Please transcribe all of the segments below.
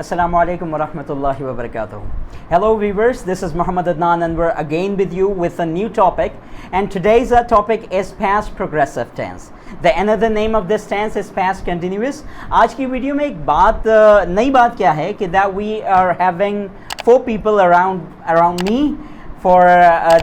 Assalamu alaikum wa rahmatullahi wa barakatuh. Hello viewers, this is Muhammad Adnan Anwar again with you with a new topic, and today's topic is past progressive tense. The another name of this tense is past continuous. आज की video में एक बात नई बात क्या है कि that we are having 4 people around me for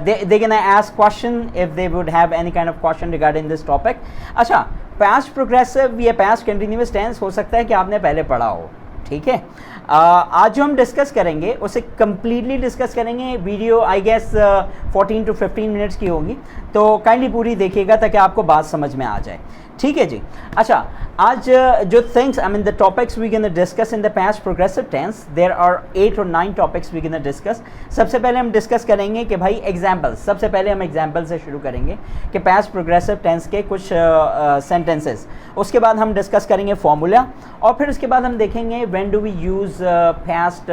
they're gonna ask question if they would have any kind of question regarding this topic. अच्छा, past progressive या past continuous tense हो सकता है कि आपने पहले पढ़ा हो, ठीक है. आज जो हम डिस्कस करेंगे उसे कम्प्लीटली डिस्कस करेंगे. Video I guess 14 to 15 minutes की होगी, तो काइंडली पूरी देखिएगा ताकि आपको बात समझ में आ जाए, ठीक है जी. अच्छा, आज जो things I mean the topics we gonna discuss in the past progressive tense, there are 8 or 9 topics we gonna discuss. सबसे पहले हम डिस्कस करेंगे कि भाई एग्जाम्पल्स, सबसे पहले हम एग्जाम्पल से शुरू करेंगे कि पास्ट प्रोग्रेसिव टेंस के कुछ सेंटेंसेस. उसके बाद हम डिस्कस करेंगे फॉर्मूला, और फिर उसके बाद हम देखेंगे when do we use past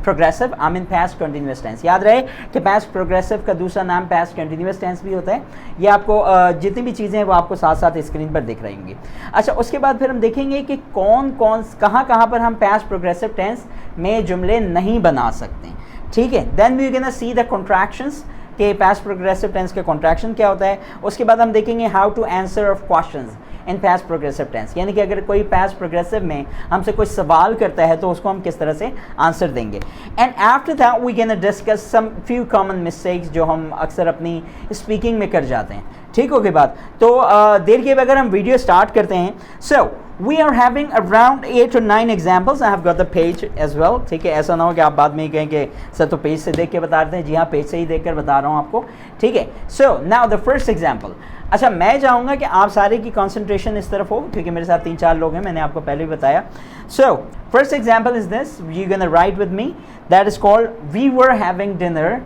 progressive I mean past continuous tense. याद रहे कि पास्ट प्रोग्रेसिव का दूसरा नाम पास्ट कंटिन्यूस टेंस भी होता है. ये आपको जितनी भी चीज़ें हैं वो आपको साथ साथ स्क्रीन पर दिख रही होंगी. अच्छा, उसके बाद फिर हम देखेंगे कि कहाँ पर हम पास्ट प्रोग्रेसिव टेंस में जुमले नहीं बना सकते, ठीक है. Then we gonna see the contractions कि पास्ट प्रोग्रेसिव टेंस के कॉन्ट्रैक्शन क्या होता है. उसके बाद हम देखेंगे how to answer of questions in past progressive tense, यानी कि अगर कोई पास्ट प्रोग्रेसिव में हमसे कोई सवाल करता है तो उसको हम किस तरह से आंसर देंगे. And after that we can discuss some few common mistakes जो हम अक्सर अपनी स्पीकिंग में कर जाते हैं, ठीक हो गई बात. तो देर के अगर हम वीडियो स्टार्ट करते हैं. So we are having around 8 or 9 examples. I have got the page as well, ठीक है. ऐसा ना हो कि आप बाद में कहें कि सर तो पेज से देख के बता रहे हैं. जी हाँ, पेज से ही देख कर बता रहा हूँ आपको, ठीक है. So now the first example. अच्छा, मैं चाहूँगा कि आप सारे की कंसंट्रेशन इस तरफ हो, क्योंकि मेरे साथ 3-4 लोग हैं, मैंने आपको पहले भी बताया. So first example is this, you gonna write with me, that is called we were having dinner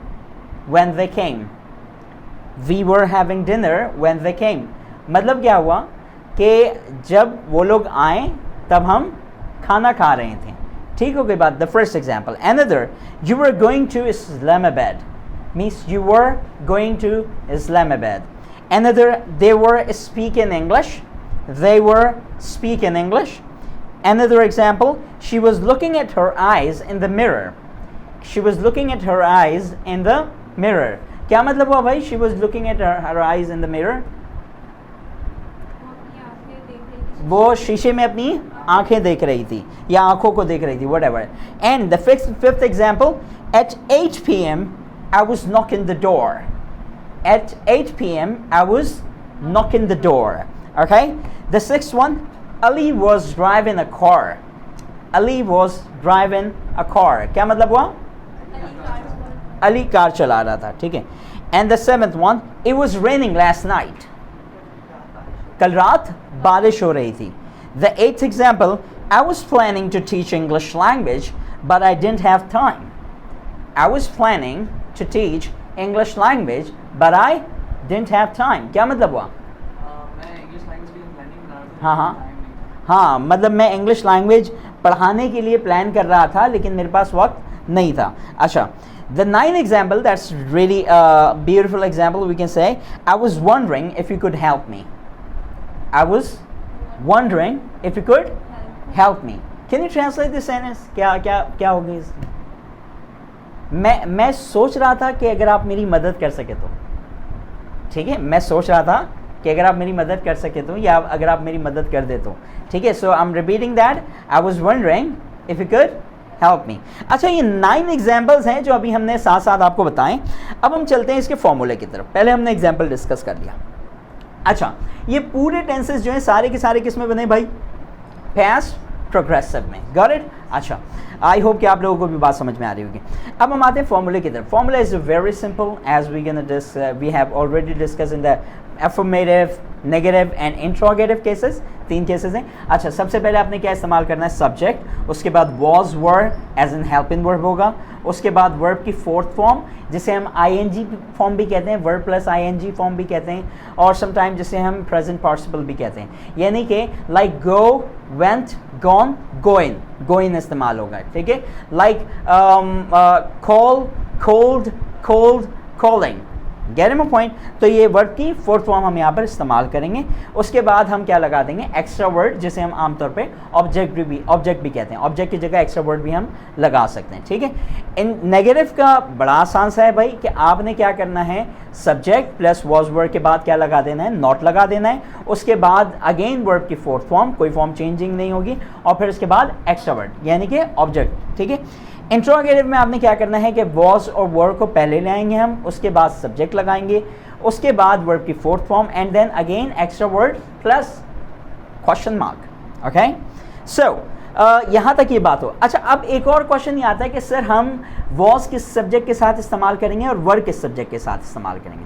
when they came. We were having dinner when they came मतलब क्या हुआ कि जब वो लोग आए तब हम खाना खा रहे थे, ठीक हो गई बात. The first example, another, you were going to Islamabad means you were going to Islamabad. Another, they were speaking English. They were speaking English. Another example, she was looking at her eyes in the mirror. She was looking at her eyes in the mirror. क्या मतलब हुआ भाई? She was looking at her eyes in the mirror. वो शीशे में अपनी आंखें देख रही थी या आंखों को देख रही थी, whatever. And the fifth example, at 8 p.m. I was knocking the door. At 8 p.m. I was knocking the door. Okay. The sixth one, Ali was driving a car. Ali was driving a car. क्या मतलब हुआ? Ali car चला रहा था, ठीक है. And the seventh one, it was raining last night. कल रात बारिश हो रही थी. The eighth example, I was planning to teach English language, but I didn't have time. I was planning to teach English language, but I didn't have time. क्या मतलब हुआ? मैं इंग्लिश लैंग्वेज के लिए प्लानिंग बना रहा था. हाँ, मतलब मैं इंग्लिश लैंग्वेज पढ़ाने के लिए प्लान कर रहा था, लेकिन मेरे पास वक्त नहीं था. अच्छा, the ninth example, that's really a beautiful example. We can say, I was wondering if you could help me. I was wondering if you could help me. Can you translate this sentence? क्या होगी इसमें? मैं सोच रहा था कि अगर आप मेरी मदद कर सके तो, ठीक है. मैं सोच रहा था कि अगर आप मेरी मदद कर सके तो, या अगर आप मेरी मदद कर दे तो, ठीक है. So I am repeating that, I was wondering if you could help me. अच्छा, ये 9 एग्जाम्पल्स हैं जो अभी हमने साथ साथ आपको बताएं. अब हम चलते हैं इसके फॉर्मूले की तरफ. पहले हमने एग्जाम्पल डिस्कस कर लिया. अच्छा, ये पूरे टेंसेस जो हैं सारे के सारे किस में बने भाई? पास्ट प्रोग्रेसिव में. Got it? अच्छा, आई होप कि आप लोगों को भी बात समझ में आ रही होगी. अब हम आते हैं फॉर्मूले की तरफ. Formula is very simple as we have already discuss in the affirmative, negative and interrogative cases. 3 cases हैं. अच्छा, सबसे पहले आपने क्या इस्तेमाल करना है? सब्जेक्ट. उसके बाद was were as in helping verb होगा. उसके बाद वर्ब की 4th फॉर्म जिसे हम आईएनजी फॉर्म भी कहते हैं, वर्ब प्लस आईएनजी फॉर्म भी कहते हैं, और समटाइम जिसे हम प्रेजेंट पार्टिसिपल भी कहते हैं. यानी कि like go, went, gone, going इस्तेमाल होगा, ठीक है. Like call, cold, calling, gate my point. तो ये वर्ब की फोर्थ फॉर्म हम यहाँ पर इस्तेमाल करेंगे। उसके बाद हम क्या लगा देंगे, एक्स्ट्रा वर्ड, जिसे हम आमतौर पे ऑब्जेक्ट भी कहते हैं। ऑब्जेक्ट की जगह एक्स्ट्रा वर्ड भी हम लगा सकते हैं, ठीक है। इन नेगेटिव का बड़ा आसान सा है भाई कि आपने क्या करना है, सब्जेक्ट प्लस वॉज वर्ड के बाद क्या लगा देना है, नॉट लगा देना है। उसके बाद अगेन वर्ब की फोर्थ फॉर्म, कोई फॉर्म चेंजिंग नहीं होगी, और फिर उसके बाद एक्स्ट्रा वर्ड यानी कि ऑब्जेक्ट, ठीक है। इंट्रोगेटिव में आपने क्या करना है कि वॉज और वर्ब को पहले ले आएंगे हम, उसके बाद सब्जेक्ट लगाएंगे, उसके बाद वर्ब की fourth form, and then again extra word plus question mark. Okay, so यहाँ तक ये बात हो। अच्छा, अब एक और क्वेश्चन ये आता है कि सर हम वॉज किस सब्जेक्ट के साथ इस्तेमाल करेंगे और वर्ब किस सब्जेक्ट के साथ इस्तेमाल करेंगे।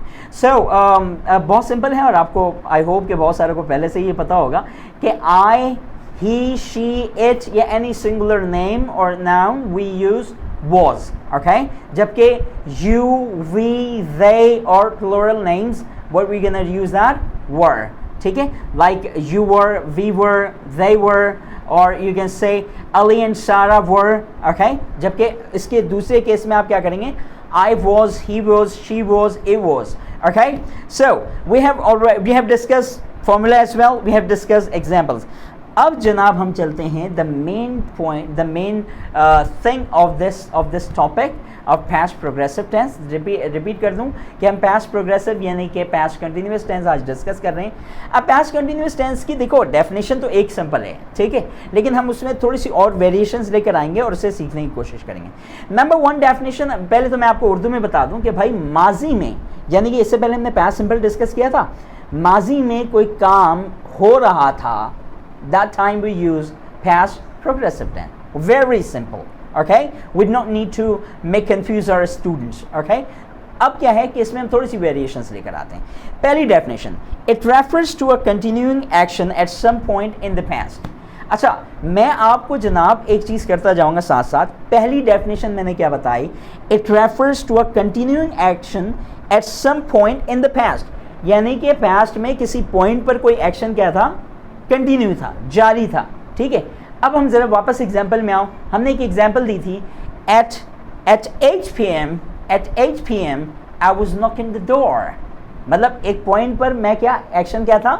बहुत सिंपल है, और आपको आई होप कि बहुत सारे को पहले से ये पता होगा कि आई, he, she, it या any singular name or noun we use was, okay? जबकि you, we, they or plural names, what we gonna use that? Were, ठीक है? Like you were, we were, they were, or you can say Ali and Sarah were, okay? जबकि इसके दूसरे case में आप क्या करेंगे? I was, he was, she was, it was, okay? So we have discussed formula as well, we have discussed examples. अब जनाब हम चलते हैं the main point, the main thing of this topic of past progressive tense. Repeat कर दूं कि हम past progressive यानी कि पास्ट कंटिन्यूअस टेंस आज डिस्कस कर रहे हैं। अब पास्ट कंटिन्यूअस टेंस की देखो डेफिनेशन तो एक सिंपल है, ठीक है, लेकिन हम उसमें थोड़ी सी और वेरिएशंस लेकर आएंगे और उसे सीखने की कोशिश करेंगे। नंबर वन डेफिनेशन, पहले तो मैं आपको उर्दू में बता दूं कि भाई माजी में, यानी कि इससे पहले हमने पास्ट सिंपल डिस्कस किया था, माजी में कोई काम हो रहा था, that time we use past progressive tense. Very simple, okay? We do not need to make confuse our students, okay? अब क्या है कि इसमें हम थोड़ी सी वेरिएशंस लेकर आते हैं। पहली definition, it refers to a continuing action at some point in the past. अच्छा, मैं आपको जनाब एक चीज़ करता जाऊंगा साथ साथ। पहली डेफिनेशन मैंने क्या बताई, it refers to a continuing action at some point in the past, यानी कि पास्ट में किसी पॉइंट पर कोई एक्शन क्या था, कंटिन्यू था, जारी था, ठीक है। अब हम जरा वापस एग्जांपल में आओ। हमने एक एग्जांपल दी थी, at 8 PM I was knocking the door, मतलब एक पॉइंट पर मैं क्या एक्शन क्या था,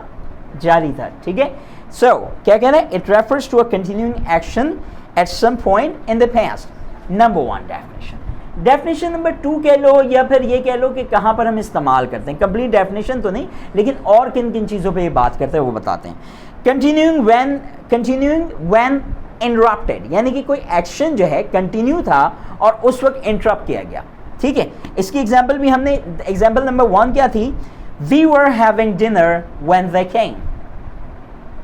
जारी था, ठीक है। सो क्या कह रहे हैं, it refers to a continuing action at some point in the past. Number one definition. Definition number two कह लो, या फिर ये कह लो कि कहाँ पर हम इस्तेमाल करते हैं। कंप्लीट डेफिनेशन तो नहीं, लेकिन और किन किन चीज़ों पे ये बात करते हैं वो बताते हैं। कंटिन्यूइंग व्हेन इंटरप्टेड, यानी कि कोई एक्शन जो है कंटिन्यू था और उस वक्त इंटरप्ट किया गया, ठीक है। इसकी एग्जांपल भी हमने, एग्जांपल नंबर वन क्या थी, we were having dinner when they came,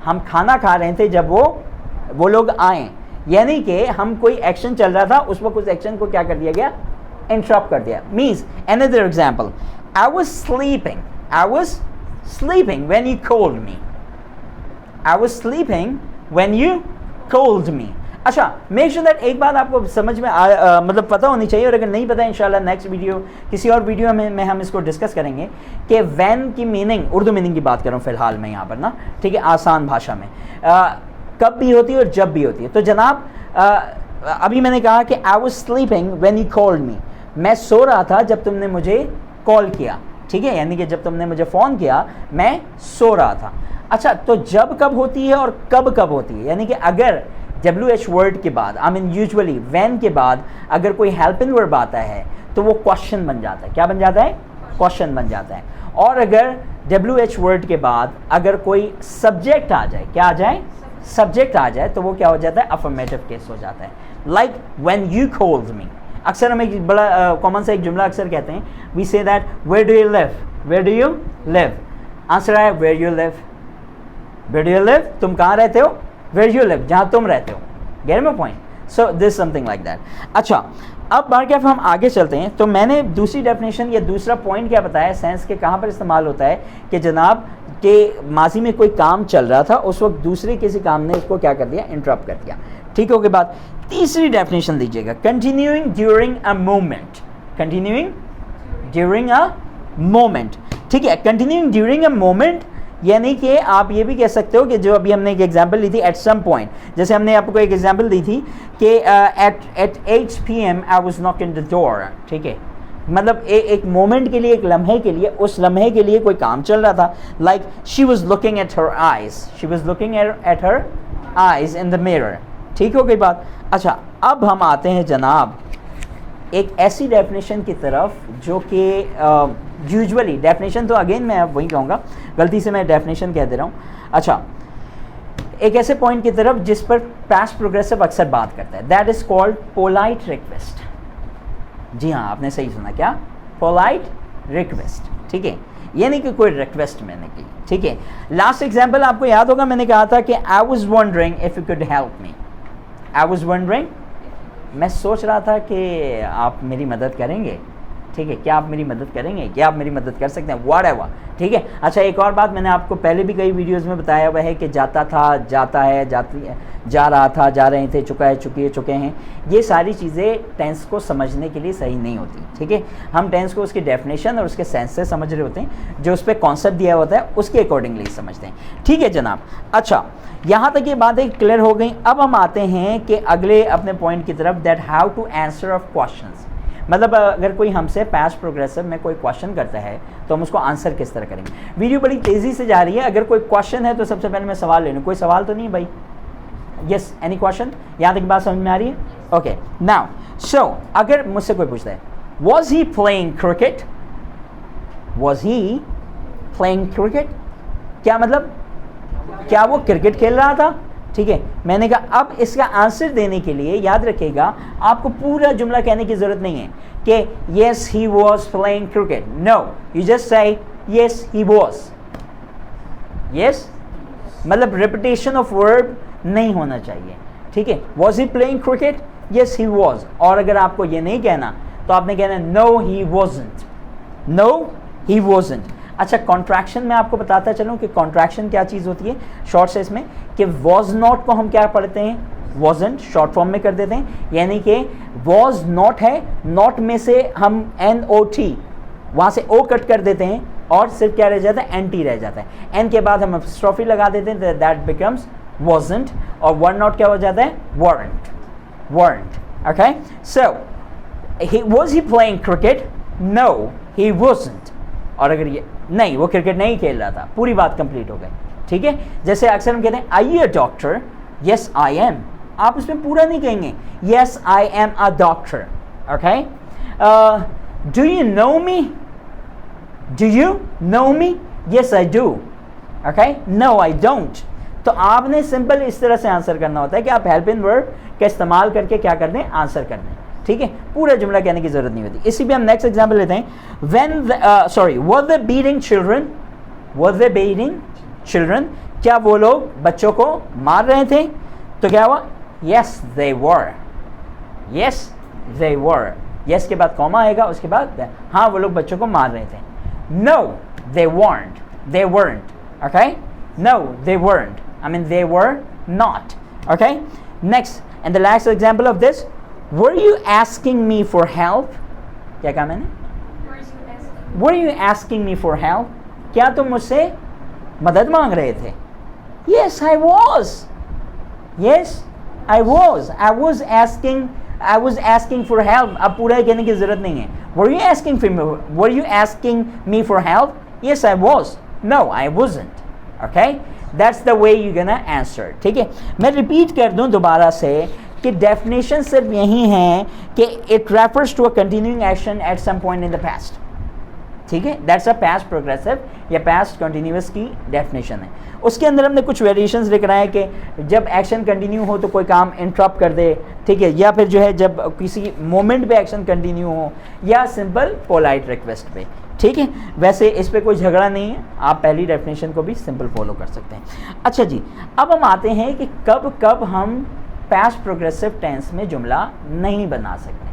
हम खाना खा रहे थे जब वो लोग आए, यानी कि हम कोई एक्शन चल रहा था, उस वक्त उस एक्शन को क्या कर दिया गया, इंटरप्ट कर दिया। Means another example, I was sleeping when you called me, I was sleeping when you called me. अच्छा, मेक श्योर दैट एक बात आपको समझ में मतलब पता होनी चाहिए, और अगर नहीं पता इंशाल्लाह नेक्स्ट वीडियो, किसी और वीडियो में हम इसको डिस्कस करेंगे कि व्हेन की मीनिंग, उर्दू मीनिंग की बात कर रहा हूँ फिलहाल मैं यहाँ पर ना, ठीक है, आसान भाषा में कब भी होती है और जब भी होती है। तो जनाब अभी मैंने कहा कि I was sleeping when you called me, मैं सो रहा था जब तुमने मुझे कॉल किया, ठीक है, यानी कि जब तुमने मुझे फ़ोन किया मैं सो रहा था। अच्छा, तो जब कब होती है और कब कब होती है, यानी कि अगर WH वर्ड के बाद, आई मीन यूजुअली व्हेन के बाद अगर कोई हेल्पिंग वर्ब आता है तो वो क्वेश्चन बन जाता है। क्या बन जाता है, क्वेश्चन बन जाता है। और अगर WH वर्ड के बाद अगर कोई सब्जेक्ट आ जाए, क्या आ जाए, सब्जेक्ट आ जाए, तो वो क्या हो जाता है, अफर्मेटिव केस हो जाता है। Like when you called me, अक्सर हम एक बड़ा कॉमन सा एक जुमला अक्सर कहते हैं, we say that where do you live, where do you live, answer है where you live, where do you live, तुम कहाँ रहते हो, वेयर यू लिव, जहाँ तुम रहते हो, gate my point. So this something like that. अच्छा, अब बार क्या हम आगे चलते हैं। तो मैंने दूसरी डेफिनेशन या दूसरा पॉइंट क्या बताया, सेंस के कहाँ पर इस्तेमाल होता है कि जनाब के माजी में कोई काम चल रहा था, उस वक्त दूसरे किसी काम ने उसको क्या कर दिया, इंटरप्ट कर दिया, ठीक हो के बाद। तीसरी डेफिनेशन लीजिएगा, continuing during a moment, continuing during a moment, ठीक है। कंटिन्यूइंग ड्यूरिंग अ मोमेंट यानी कि आप ये भी कह सकते हो कि जो अभी हमने एक एग्जांपल ली थी, एट सम पॉइंट, जैसे हमने आपको एक एग्जांपल दी थी कि at 8 PM I was knocking the door, ठीक है, मतलब एक मोमेंट के लिए, एक लम्हे के लिए, उस लम्हे के लिए कोई काम चल रहा था. Like she was looking at her eyes, she was looking at her eyes in the mirror. ठीक हो गई बात. अच्छा, अब हम आते हैं जनाब एक ऐसी डेफिनेशन की तरफ जो कि यूजुअली डेफिनेशन तो अगेन मैं वही कहूँगा, गलती से मैं डेफिनेशन कह दे रहा हूँ. अच्छा, एक ऐसे पॉइंट की तरफ जिस पर पास्ट प्रोग्रेसिव अक्सर बात करता है, that is called polite request. जी हाँ, आपने सही सुना. क्या? Polite request. ठीक है, ये नहीं कि कोई रिक्वेस्ट मैंने की. ठीक है, लास्ट एग्जाम्पल आपको याद होगा, मैंने कहा था कि I was wondering if you could help me. I was wondering, मैं सोच रहा था कि आप मेरी मदद करेंगे. ठीक है, क्या आप मेरी मदद करेंगे, क्या आप मेरी मदद कर सकते हैं, व्हाटएवर. ठीक है. अच्छा, एक और बात मैंने आपको पहले भी कई वीडियोस में बताया हुआ है कि जाता था, जाता है, जाती है, जा रहा था, जा रहे थे, चुका है, चुकी, चुके हैं. ये सारी चीज़ें टेंस को समझने के लिए सही नहीं होती. ठीक है, हम टेंस को उसकी डेफिनेशन और उसके सेंस से समझ रहे होते हैं, जो उस पर कॉन्सेप्ट दिया होता है उसके अकॉर्डिंगली समझते हैं. ठीक है जनाब. अच्छा, यहाँ तक ये बातें क्लियर हो गई. अब हम आते हैं कि अगले अपने पॉइंट की तरफ, that how to answer of questions. मतलब अगर कोई हमसे पास्ट प्रोग्रेसिव में कोई क्वेश्चन करता है तो हम उसको आंसर किस तरह करेंगे. वीडियो बड़ी तेज़ी से जा रही है, अगर कोई क्वेश्चन है तो सबसे पहले मैं सवाल ले लूँ. कोई सवाल तो नहीं है भाई? Yes, any question? यहाँ तक बात समझ में आ रही है? ओके, नाउ सो अगर मुझसे कोई पूछता है was he playing cricket, was he playing cricket, क्या मतलब क्या वो क्रिकेट खेल रहा था. ठीक है, मैंने कहा अब इसका आंसर देने के लिए याद रखिएगा आपको पूरा जुमला कहने की ज़रूरत नहीं है कि yes he was playing cricket. No, you just say yes he was. Yes मतलब रिपीटेशन ऑफ वर्ब नहीं होना चाहिए. ठीक है, was he playing cricket, yes he was. और अगर आपको ये नहीं कहना तो आपने कहना no he wasn't, no he wasn't. अच्छा, कॉन्ट्रैक्शन में आपको बताता चलूँ कि कॉन्ट्रैक्शन क्या चीज़ होती है शॉर्ट से इसमें, कि वॉज नॉट को हम क्या पढ़ते हैं, वॉजंट शॉर्ट फॉर्म में कर देते हैं. यानी कि वॉज नॉट है, नॉट में से हम NOT वहाँ से O कट कर देते हैं और सिर्फ क्या रह जाता है, NT रह जाता है. N के बाद हम एपॉस्ट्रोफी लगा देते हैं, दैट बिकम्स वॉजंट. और वन नॉट क्या हो जाता है, weren't, weren't. Okay, so was he playing cricket, no he wasn't. और अगर ये नहीं, वो क्रिकेट नहीं खेल रहा था, पूरी बात कंप्लीट हो गई. ठीक है, जैसे अक्सर हम कहते हैं I you a doctor, yes I am. आप उसमें पूरा नहीं कहेंगे, yes I am a doctor. Okay, do you know me, do you know me, yes I do. Okay, no I don't. तो आपने सिंपल इस तरह से आंसर करना होता है कि आप हेल्प इन वर्ब का इस्तेमाल करके क्या कर दें, आंसर कर दें. ठीक है, पूरा जुमला कहने की जरूरत नहीं होती. इसी पे हम नेक्स्ट एग्जांपल लेते हैं. When were they beating children, were they beating children, क्या वो लोग बच्चों को मार रहे थे. तो क्या हुआ, yes they were, yes they were. Yes के बाद कॉमा आएगा, उसके बाद हाँ वो लोग बच्चों को मार रहे थे. No they weren't, they weren't. Okay, no they weren't, I mean they were not. Okay, next and the last example of this, were you asking me for help. क्या कहा मैंने, were you asking me for help, क्या तुम मुझसे मदद मांग रहे थे. yes I was, yes I was, I was asking for help. अब पूरा कहने की जरूरत नहीं है. were you asking me for help, yes I was, no I wasn't. okay, that's the way you're gonna answer. ठीक है, मैं रिपीट कर दूं दोबारा से कि डेफिनेशन सिर्फ यही है कि it refers to a continuing action at some point in the past. ठीक है, दैट्स अ पास्ट प्रोग्रेसिव या पास्ट कंटिन्यूअस की डेफिनेशन है. उसके अंदर हमने कुछ वेरिएशंस लिख रहे हैं कि जब एक्शन कंटिन्यू हो तो कोई काम इंटरप्ट कर दे. ठीक है, या फिर जो है जब किसी मोमेंट पे एक्शन कंटिन्यू हो, या सिंपल पोलाइट रिक्वेस्ट पे. ठीक है, वैसे इस पे कोई झगड़ा नहीं है, आप पहली डेफिनेशन को भी सिंपल फॉलो कर सकते हैं. अच्छा जी, अब हम आते हैं कि कब कब हम पास्ट प्रोग्रेसिव टेंस में जुमला नहीं बना सकते.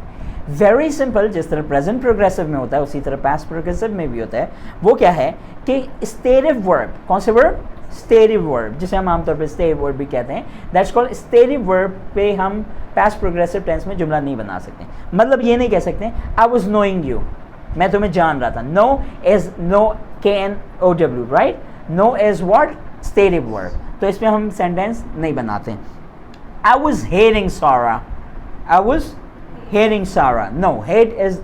वेरी सिंपल, जिस तरह प्रेजेंट प्रोग्रेसिव में होता है उसी तरह पास्ट प्रोग्रेसिव में भी होता है. वो क्या है कि स्टेटिव वर्ब, कौन से वर्ब, स्टेटिव वर्ब, जिसे हम आमतौर पर स्टेटिव वर्ब भी कहते हैं, दैट्स कॉल्ड स्टेटिव वर्ब पे हम पास्ट प्रोग्रेसिव टेंस में जुमला नहीं बना सकते. मतलब ये नहीं कह सकते आई वाज नोइंग यू, मैं तुम्हें जान रहा था. Know is know KNOW, right. Know is what, stative verb. तो इसमें हम सेंटेंस नहीं बनाते. I was hating Sarah, I was hating Sarah. No, hate is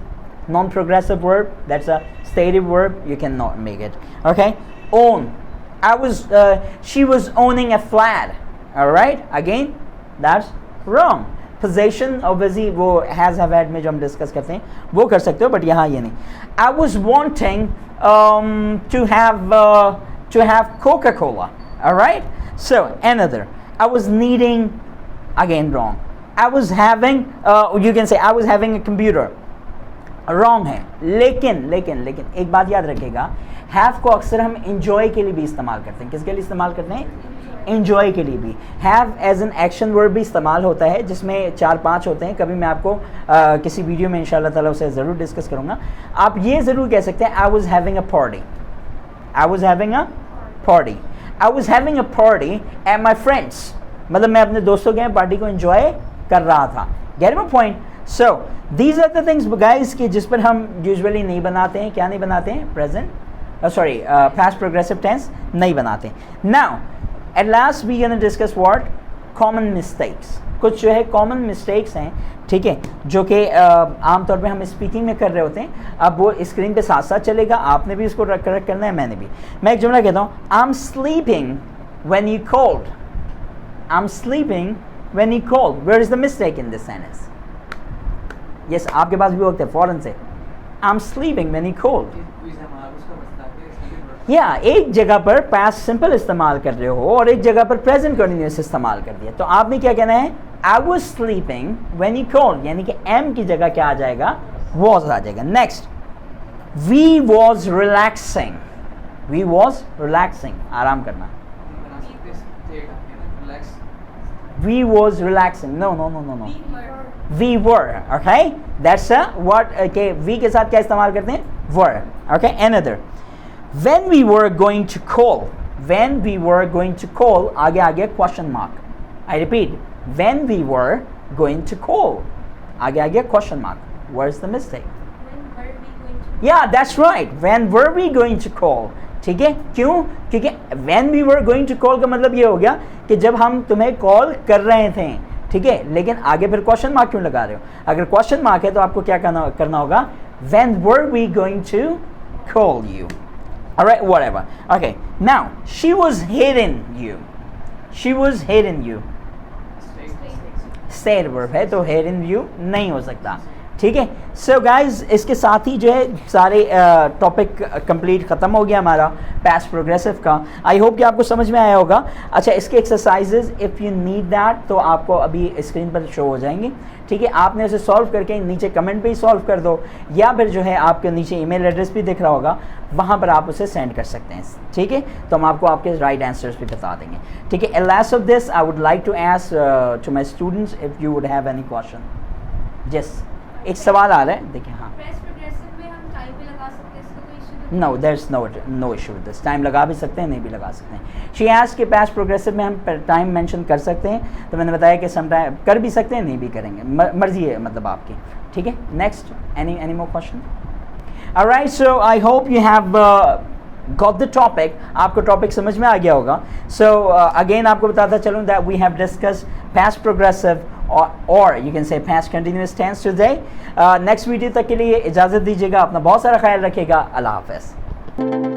non-progressive verb, that's a stative verb, you cannot make it. Okay, own. She was owning a flat. All right, again, that's wrong. Possession obviously वो has have had में जो हम discuss करते हैं वो कर सकते हो, but यहाँ ये नहीं. I was wanting to have Coca-Cola. All right, so another. I was needing, again wrong. I was having you can say I was having a computer. Wrong है. लेकिन एक बात याद रखिएगा, have को अक्सर हम enjoy के लिए भी इस्तेमाल करते हैं. किसके लिए इस्तेमाल करते हैं? enjoy के लिए भी. have as an action verb भी इस्तेमाल होता है, जिसमें 4-5 होते हैं. कभी मैं आपको किसी वीडियो में इंशाल्लाह ताला उसे ज़रूर डिस्कस करूँगा. आप ये ज़रूर कह सकते हैं I was having a party. I was having a party. I was having a party at my friends. मतलब मैं अपने दोस्तों के पार्टी को enjoy कर रहा था. Get my point? So these are the things guys कि जिस पर हम usually नहीं बनाते हैं. क्या नहीं बनाते हैं? Present past progressive tense नहीं बनाते. Now at last we gonna discuss what? Common mistakes. कुछ जो है common mistakes हैं, ठीक है, जो कि आमतौर पे हम स्पीकिंग में कर रहे होते हैं. अब वो स्क्रीन पे साथ साथ चलेगा, आपने भी इसको करेक्ट करना है, मैंने भी. मैं एक जुमला कहता हूँ, I'm sleeping when you called. I'm sleeping when you called. Where is the mistake in this sentence? Yes, आपके पास भी वक्त है फौरन से. I'm sleeping when you called. एक जगह पर past simple इस्तेमाल कर रहे हो और एक जगह पर present continuous इस्तेमाल कर दिया. तो आपने क्या कहना है? I was sleeping when you called. यानी कि am की जगह क्या आ जाएगा? Was आ जाएगा. Next, we was relaxing. We was relaxing. आराम करना. We was relaxing. No. We were. Okay. That's what. Okay. We के साथ क्या इस्तेमाल करते हैं? Were. Okay. Another. When we were going to call. When we were going to call. आगे question mark. I repeat. When we were going to call. आगे question mark. Where's the mistake? When were we going to? Yeah, that's right. When were we going to call? ठीक है, क्यों? क्योंकि when we were going to call का मतलब ये हो गया कि जब हम तुम्हें कॉल कर रहे थे, ठीक है, लेकिन आगे फिर क्वेश्चन मार्क क्यों लगा रहे हो? अगर क्वेश्चन मार्क है तो आपको क्या करना होगा? When were we going to call you? Alright, whatever. Okay, now she was hitting you. She was hitting you. State verb है तो hitting you नहीं हो सकता. ठीक है. सो गाइज, इसके साथ ही जो है सारे टॉपिक कंप्लीट ख़त्म हो गया हमारा पास्ट प्रोग्रेसिव का. आई होप कि आपको समझ में आया होगा. अच्छा, इसके exercises if you need that तो आपको अभी स्क्रीन पर शो हो जाएंगे. ठीक है, आपने उसे सॉल्व करके नीचे कमेंट पे ही सॉल्व कर दो, या फिर जो है आपके नीचे ईमेल एड्रेस भी दिख रहा होगा, वहाँ पर आप उसे सेंड कर सकते हैं. ठीक है, तो हम आपको आपके राइट आंसर्स भी बता देंगे. ठीक है. Last of this I would like to ask to my students if you would have any question. Just एक सवाल आ रहा है, देखिए. हाँ, no there is no issue with this. Time लगा भी सकते हैं, नहीं भी लगा सकते हैं. शी आस्क्ड कि पास्ट प्रोग्रेसिव में हम टाइम मेंशन कर सकते हैं, तो मैंने बताया कि सम टाइम कर भी सकते हैं, नहीं भी करेंगे, मर्जी है मतलब आपकी. ठीक है. Next, any more question? Alright, so I hope you have got the topic. आपको टॉपिक समझ में आ गया होगा. सो अगेन आपको बताता चलूँ that we have discuss past progressive or you can say past continuous tense today. Next video तक के लिए इजाज़त दीजिएगा. अपना बहुत सारा ख्याल रखिएगा. अल्लाह हाफ़िज़.